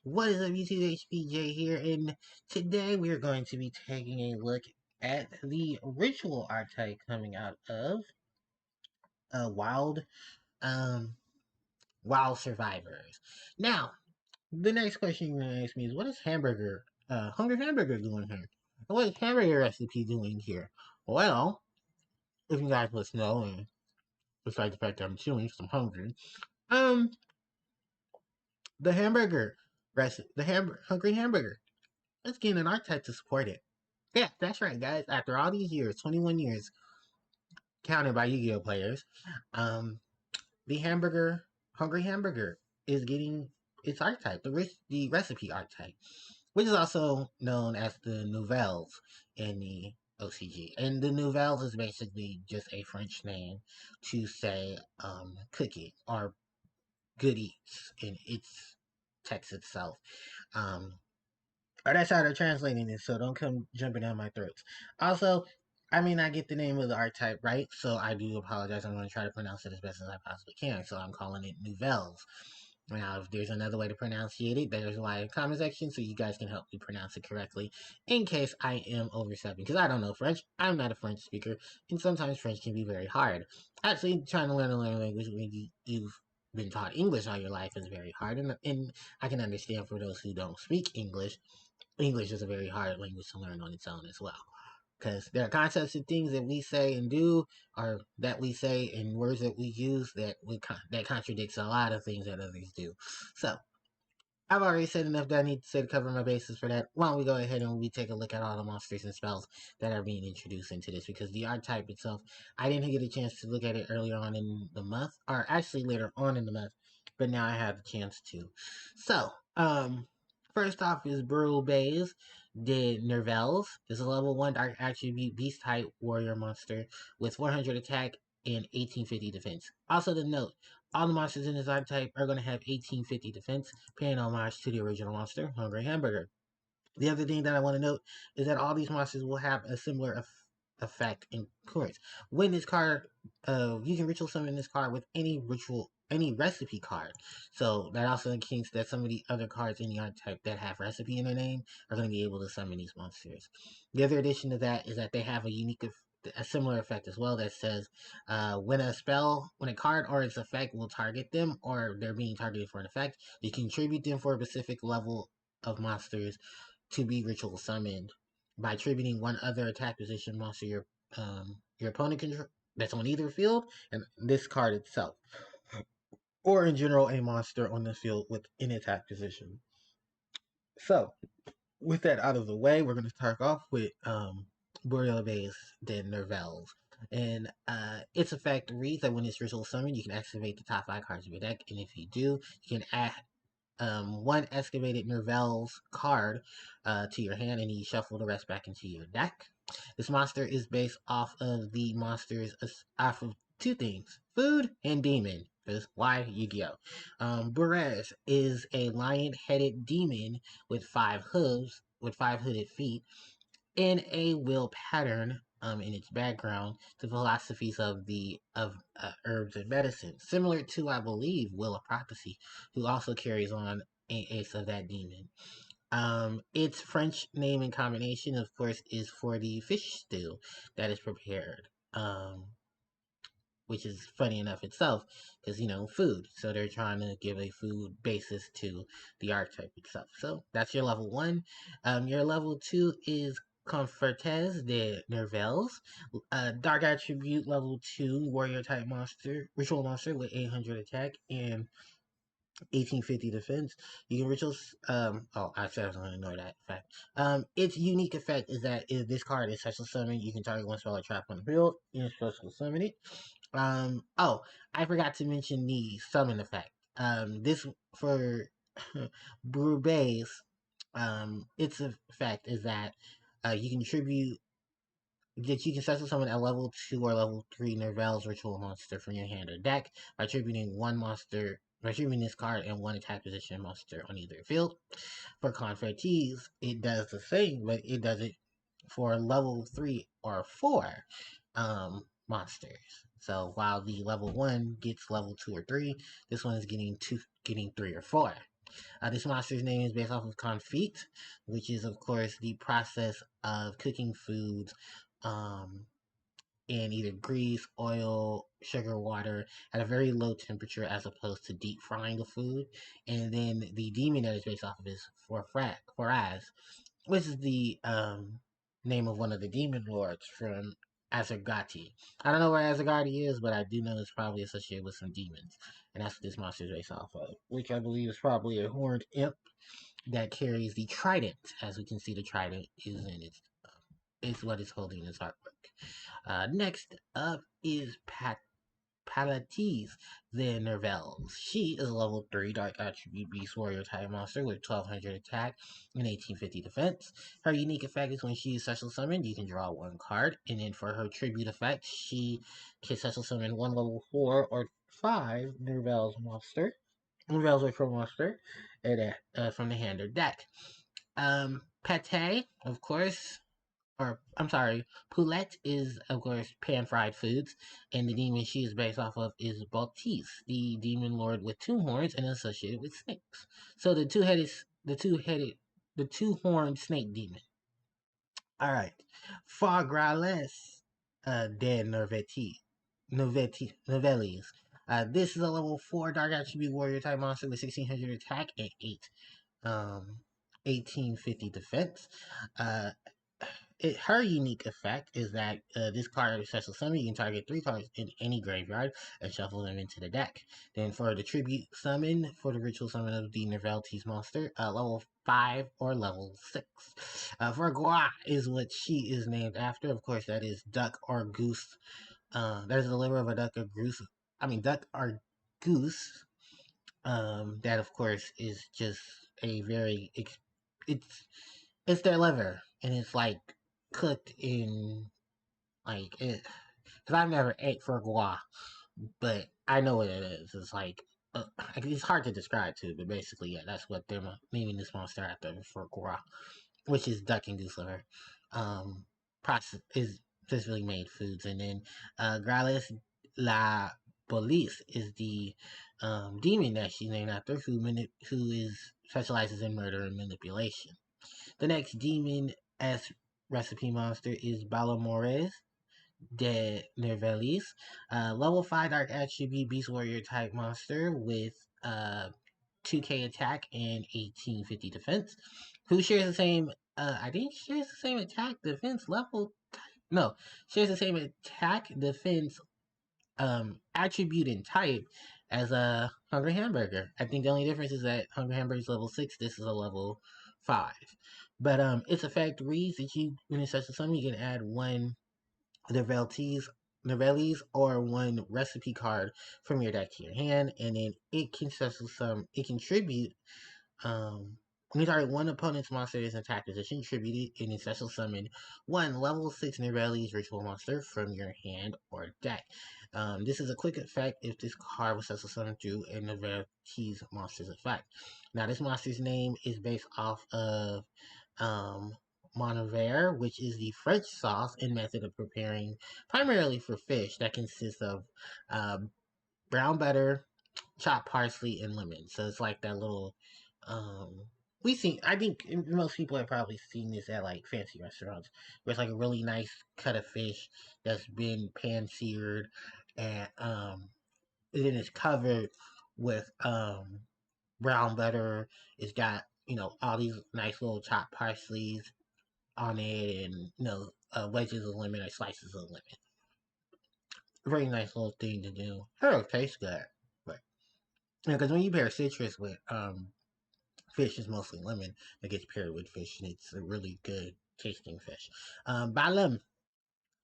What is up, YouTube? HPJ here, and today we are going to be taking a look at the ritual archetype coming out of Wild um, Wild Survivors. Now, the next question you're gonna ask me is, what is Hungry Hamburger doing here? And what is Hamburger Recipe doing here? Well, if you guys must know, and besides the fact that I'm chewing because I'm hungry, um, the hamburger recipe, Hungry Hamburger. Let's get an archetype to support it. Yeah, that's right, guys. After all these years, 21 years, counted by Yu-Gi-Oh players, um, the Hungry Hamburger, is getting its archetype, the recipe archetype, which is also known as the Nouvelles in the OCG. And the Nouvelles is basically just a French name to say cookie or good eats in its text itself. Um, Or that's how they're translating it, so don't come jumping down my throats. Also, I may not get the name of the archetype right, so I do apologize. I'm going to try to pronounce it as best as I possibly can, so I'm calling it Nouvelles. Now, if there's another way to pronunciate it, there's why in the comment section, so you guys can help me pronounce it correctly, in case I am overstepping, because I don't know French. I'm not a French speaker, and sometimes French can be very hard. Actually, trying to learn a language when you've been taught English all your life is very hard, and I can understand for those who don't speak English. English is a very hard language to learn on its own as well. Because there are concepts and things that we say and do, or that we say and words that we use that contradicts a lot of things that others do. So, I've already said enough that I need to say to cover my bases for that. Why don't we go ahead and we take a look at all the monsters and spells that are being introduced into this, because the archetype itself, I didn't get a chance to look at it earlier on in the month, or actually later on in the month, but now I have the chance to. So, first off is Nouvellez de Nouvellez. This is a level 1 dark attribute beast type warrior monster with 400 attack and 1850 defense. Also to note, all the monsters in this archetype are going to have 1850 defense, paying homage to the original monster, Hungry Hamburger. The other thing that I want to note is that all these monsters will have a similar effect in course. When this card, you can ritual summon this card with any recipe card. So that also indicates that some of the other cards in the archetype that have recipe in their name are going to be able to summon these monsters. The other addition to that is that they have a similar effect as well that says when a card or its effect will target them, or they're being targeted for an effect, you can tribute them for a specific level of monsters to be ritual summoned by attributing one other attack position monster your opponent control that's on either field and this card itself, or in general a monster on the field with an attack position. So, with that out of the way, we're going to start off with Nouvellez de Nouvelles. And its effect reads that when it's ritual summoned, you can activate the top 5 cards of your deck, and if you do, you can add one excavated Nouvelles card to your hand, and you shuffle the rest back into your deck. This monster is based off of the monsters off of 2 things: food and demon. Because why Yu-Gi-Oh? Burez is a lion-headed demon with 5 hooves, with 5 hooded feet, and a will pattern in its background to philosophies of herbs and medicine, similar to, I believe, Will of Prophecy, who also carries on a ace of that demon. Its French name and combination, of course, is for the fish stew that is prepared. Which is funny enough itself, because, food. So they're trying to give a food basis to the archetype itself. So that's your level 1. Your level 2 is Confortez de Nouvelles, dark attribute level 2 warrior type monster, ritual monster with 800 attack and 1850 defense. You can ritual. I said I was going to ignore that fact. Its unique effect is that if this card is special summon, you can target one spell or trap on the field and special summon it. I forgot to mention the summon effect. This for Nouvellez, its effect is that you can tribute that you can special summon a level 2 or level 3 Nouvelles ritual monster from your hand or deck by attributing this card and one attack position monster on either field. For Confettis, it does the same, but it does it for level 3 or 4 monsters. So while the level 1 gets level 2 or 3, this one is getting 3 or 4. This monster's name is based off of confit, which is, of course, the process of cooking foods in either grease, oil, sugar, water at a very low temperature as opposed to deep frying of food. And then the demon that is based off of is Foraz, which is the name of one of the demon lords from Azergati. I don't know where Azergati is, but I do know it's probably associated with some demons. And that's what this monster is based off of, which I believe is probably a horned imp that carries the trident. As we can see, the trident is in its is what is holding its artwork. Next up is Palates the Nouvellez. She is a level 3 Dark Attribute Beast Warrior type monster with 1200 attack and 1850 defense. Her unique effect is when she is special summoned, you can draw one card. And then for her tribute effect, she can special summon one level 4 or 5 Nouvellez Retro monster from the hand or deck. Pate, of course, or I'm sorry, Poulette is of course pan-fried foods, and the demon she is based off of is Baltis, the demon lord with two horns and associated with snakes. So the two-horned snake demon. All right, Fagrales de Nouvellez. This is a level 4 Dark Attribute Warrior type monster with 1600 attack and 1850 defense. Uh, her unique effect is that this card is special summon. You can target 3 cards in any graveyard and shuffle them into the deck. Then for the tribute summon, for the ritual summon of the Nouvellez monster, level 5 or level 6. For Gua is what she is named after. Of course, that is duck or goose. That is the liver of a duck or goose. Duck or goose. That of course is just a very it's their liver, and it's like cooked in like it. Because I've never ate foie, but I know what it is. It's like it's hard to describe too, but basically, yeah, that's what they're naming this monster after, foie, which is duck and goose liver. Process is specifically made foods, and then Gralis la Police is the demon that she's named after, who is specializes in murder and manipulation. The next demon S recipe monster is Balamores de Nouvellez, level 5 Dark Attribute Beast Warrior type monster with 2k attack and 1850 defense, who shares the same, I think shares the same attack defense level. No, shares the same attack defense attribute and type as a Hungry Hamburger. I think the only difference is that Hungry Hamburger is level 6, this is a level 5. But its effect reads that when it's such a summon, you can add one Nouvellez or one recipe card from your deck to your hand, and then it can tribute when you target one opponent's monster is in attack position, tribute it, and then special summon one level 6 Nouvellez ritual monster from your hand or deck. This is a quick effect if this card was special summoned through a Nouvellez monster's effect. Now, this monster's name is based off of Nouvellez, which is the French sauce and method of preparing primarily for fish that consists of brown butter, chopped parsley, and lemon. So it's like that little I think most people have probably seen this at like fancy restaurants where it's like a really nice cut of fish that's been pan seared, and then it's covered with brown butter. It's got all these nice little chopped parsley on it, and wedges of lemon or slices of lemon. Very nice little thing to do. It tastes good, but because when you pair citrus with fish, is mostly lemon that gets paired with fish, and it's a really good tasting fish. Balam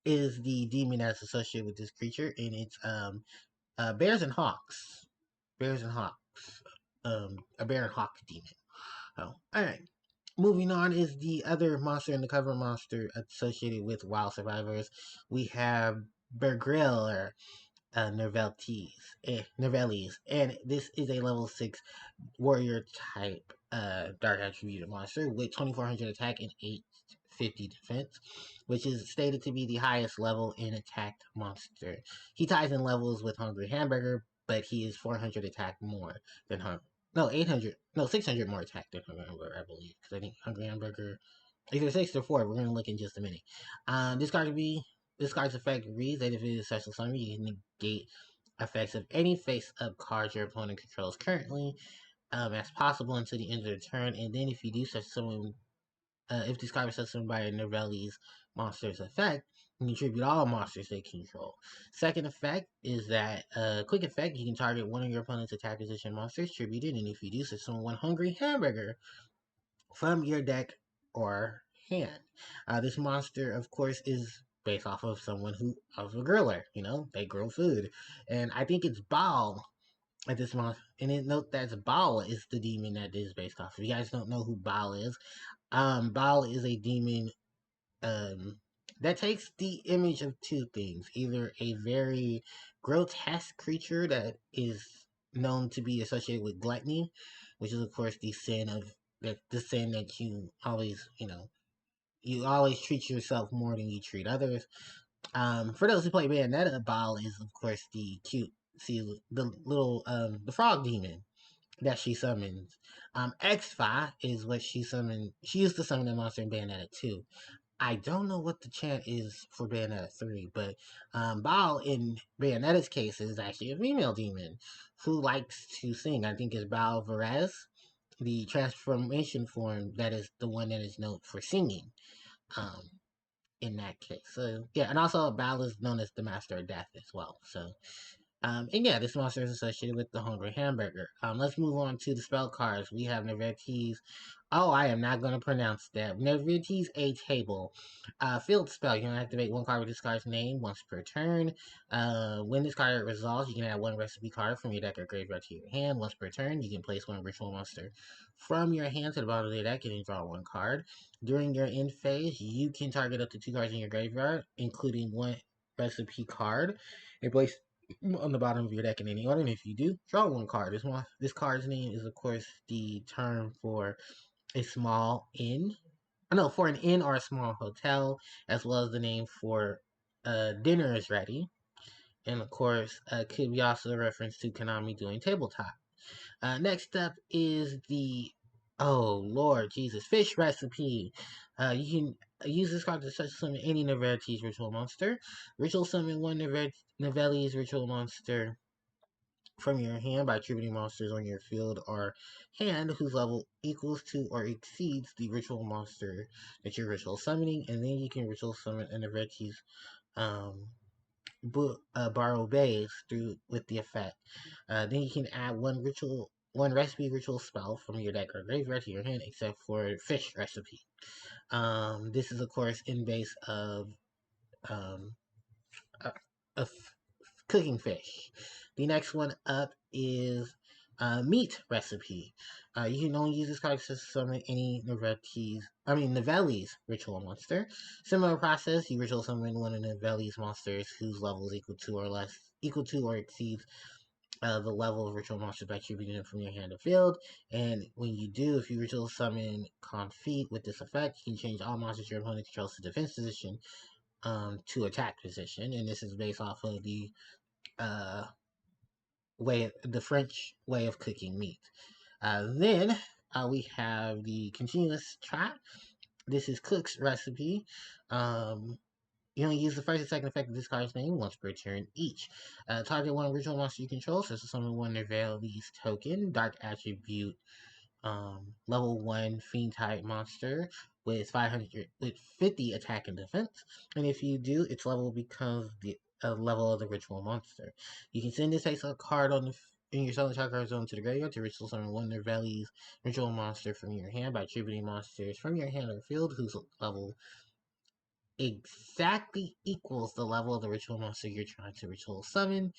is the demon that's associated with this creature, and it's bears and hawks. Bears and hawks. A bear and hawk demon. Oh, all right. Moving on is the other monster in the cover monster associated with wild survivors. We have Bergril or Nouvellez, and this is a level 6 warrior type dark attribute monster with 2400 attack and 850 defense, which is stated to be the highest level in attacked monster. He ties in levels with Hungry Hamburger, but he is 400 attack more than No, 800. No, 600 more attack than Hungry Hamburger, I believe. Because I think Hungry Hamburger, either 6 or 4. We're going to look in just a minute. This card can be. This card's effect reads that if it is special summon, you can negate effects of any face-up card your opponent controls currently, as possible until the end of the turn. And then if you do such summon, if this card is such summoned by a Nouvellez monster's effect, you can tribute all monsters they control. Second effect is that quick effect, you can target one of your opponent's attack position monsters tributed, and if you do, so summon one Hungry Hamburger from your deck or hand. This monster, of course, is based off of someone who of a griller. You know, they grill food, and I think it's Baal at this month. And then note that Baal is the demon that is based off. If you guys don't know who Baal is, Baal is a demon um, that takes the image of two things: either a very grotesque creature that is known to be associated with gluttony, which is of course the sin of the sin that you always, you always treat yourself more than you treat others. For those who play Bayonetta, Baal is of course the cute, see the little the frog demon that she summons. X-Fi is what she summoned. She used to summon the monster in Bayonetta 2. I don't know what the chant is for Bayonetta 3, but Baal in Bayonetta's case is actually a female demon who likes to sing. I think it's Baal Varez, the transformation form that is the one that is known for singing um, in that case. So, yeah, and also Baal is known as the Master of Death as well. So, and yeah, this monster is associated with the Hungry Hamburger. Let's move on to the spell cards. We have Nouvellez. Oh, I am not going to pronounce that. Nouvellez A Table. Field spell. You can activate one card with this card's name once per turn. When this card resolves, you can add one recipe card from your deck or graveyard to your hand. Once per turn, you can place one ritual monster from your hand to the bottom of your deck and then draw one card. During your end phase, you can target up to 2 cards in your graveyard, including one recipe card, and place on the bottom of your deck in any order. And if you do, draw one card. This card's name is, of course, the term for a small inn. No, for an inn or a small hotel, as well as the name for dinner is ready. And of course, could be also a reference to Konami doing tabletop. Next up is the Lord Jesus fish recipe. You can use this card to summon any Nouvellez ritual monster. Ritual summon one Nouvellez ritual monster from your hand by attributing monsters on your field or hand whose level equals to or exceeds the ritual monster that you're ritual summoning, and then you can ritual summon a Nouvellez um, borrow base through with the effect. Then you can add one recipe ritual spell from your deck or graveyard to your hand, except for fish recipe. This is of course in base of um, a cooking fish. The next one up is meat recipe. You can only use this card to summon any Nouvellez ritual monster. Similar process, you ritual summon one of Nouvellez monsters whose level is equal to or exceeds the level of ritual monsters by attributing them from your hand or field. And when you do, if you ritual summon Confit with this effect, you can change all monsters your opponent controls to defense position to attack position. And this is based off of uh, the French way of cooking meat. Then we have the continuous trap. This is Cook's recipe. You only use the first and second effect of this card's name once per turn each. Target one ritual monster you control, so summon one Nouvellez token, Dark Attribute, level 1 Fiend type monster with 50 attack and defense. And if you do, its level becomes the level of the ritual monster. You can send this face up card in your Southern Chakra Zone to the graveyard to ritual summon one Nouvellez ritual monster from your hand by attributing monsters from your hand or field whose level exactly equals the level of the ritual monster you're trying to ritual summon.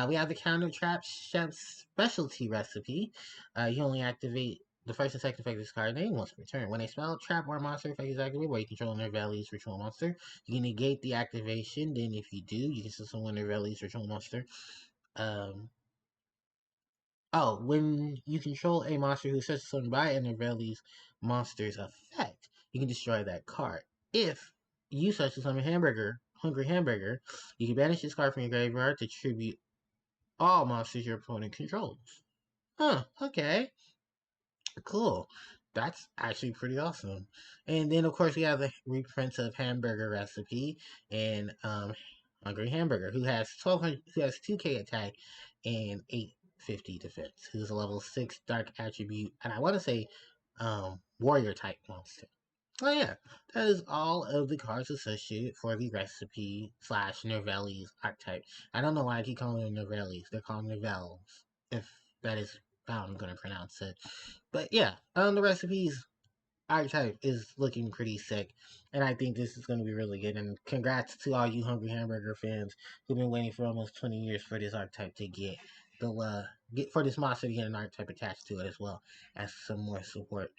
We have the counter trap chef's specialty recipe. You only activate the first and second effect of this card name once per turn. When a spell, trap, or monster effect is activated where you control Nouvellez ritual monster, you can negate the activation. Then if you do, you can summon Nouvellez ritual monster. When you control a monster who sets summoned by a Nouvellez monster's effect, you can destroy that card. If you such to summon Hungry Hamburger, you can banish this card from your graveyard to tribute all monsters your opponent controls. Huh, okay. Cool. That's actually pretty awesome. And then of course we have the reprints of Hamburger Recipe and Hungry Hamburger, who has 1200, who has 2K attack and 850 defense, who's a level 6 dark attribute, and I want to say warrior type monster. Oh yeah, that is all of the cards associated for the recipe slash Nouvellez archetype. I don't know why I keep calling them Nouvellez. They're called Nouvelles, if that is how I'm gonna pronounce it. But yeah, the recipes archetype is looking pretty sick, and I think this is going to be really good. And congrats to all you Hungry Hamburger fans who've been waiting for almost 20 years for this archetype to get for this monster to get an archetype attached to it as well as some more support.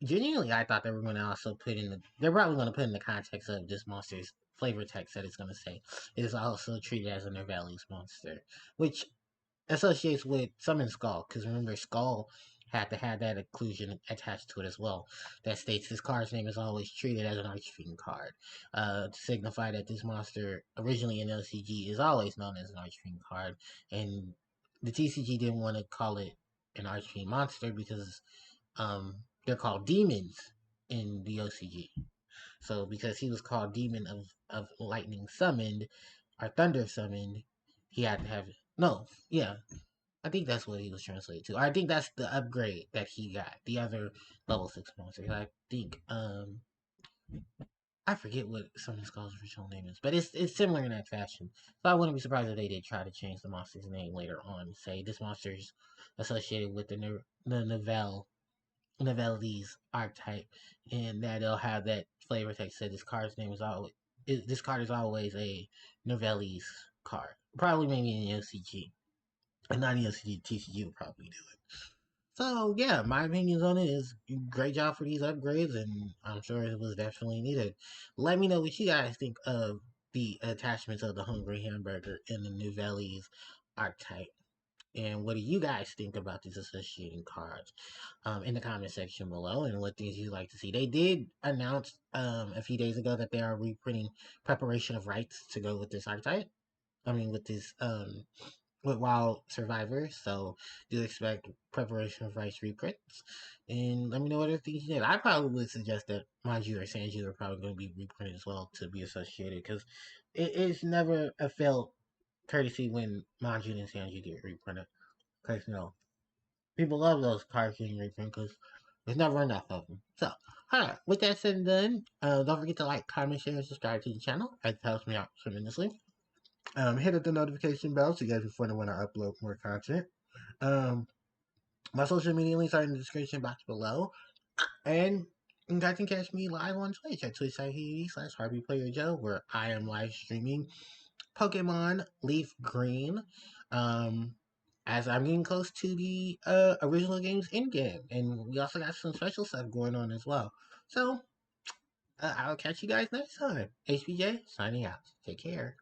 Genuinely, I thought they were going to also put in they're probably going to put in the context of this monster's flavor text that it's going to say it is also treated as a Nouvellez monster, which associates with Summon Skull, because remember, Skull had to have that inclusion attached to it as well. That states this card's name is always treated as an Archfiend card, to signify that this monster, originally in LCG, is always known as an Archfiend card, and the TCG didn't want to call it an Archfiend monster because they're called demons in the OCG. So because he was called Demon of Lightning Summoned, or Thunder Summoned, he had to have no, yeah, I think that's what he was translated to. I think that's the upgrade that he got. The other level 6 monsters. I think I forget what Summon Skull's original name is, but it's similar in that fashion. So I wouldn't be surprised if they did try to change the monster's name later on. Say this monster's associated with the Nouvellez archetype, and that they'll have that flavor text said this card's name is always this card is always a Nouvellez card. Probably maybe in the OCG. And not in the TCG would probably do it. So yeah, my opinions on it is great job for these upgrades, and I'm sure it was definitely needed. Let me know what you guys think of the attachments of the Hungry Hamburger and the Nouvellez archetype. And what do you guys think about these associating cards in the comment section below, and what things you'd like to see? They did announce a few days ago that they are reprinting Preparation of Rites to go with this archetype. I mean, with this with Wild Survivors, so do expect Preparation of Rites reprints. And let me know what other things you did. I probably would suggest that Manju or Sanju are probably going to be reprinted as well to be associated, because it's never a failed courtesy when Manju and Sanju get reprinted. Because, people love those cards getting reprinted because there's never enough of them. So, alright, with that said and done, don't forget to like, comment, share, and subscribe to the channel. That helps me out tremendously. Hit up the notification bell so you guys be when I upload more content. My social media links are in the description box below. And you guys can catch me live on Twitch at twitch.tv/HarpiePlayerJoe, where I am live streaming Pokemon Leaf Green. As I'm getting close to the original game's end game. And we also got some special stuff going on as well. So, I'll catch you guys next time. HBJ, signing out. Take care.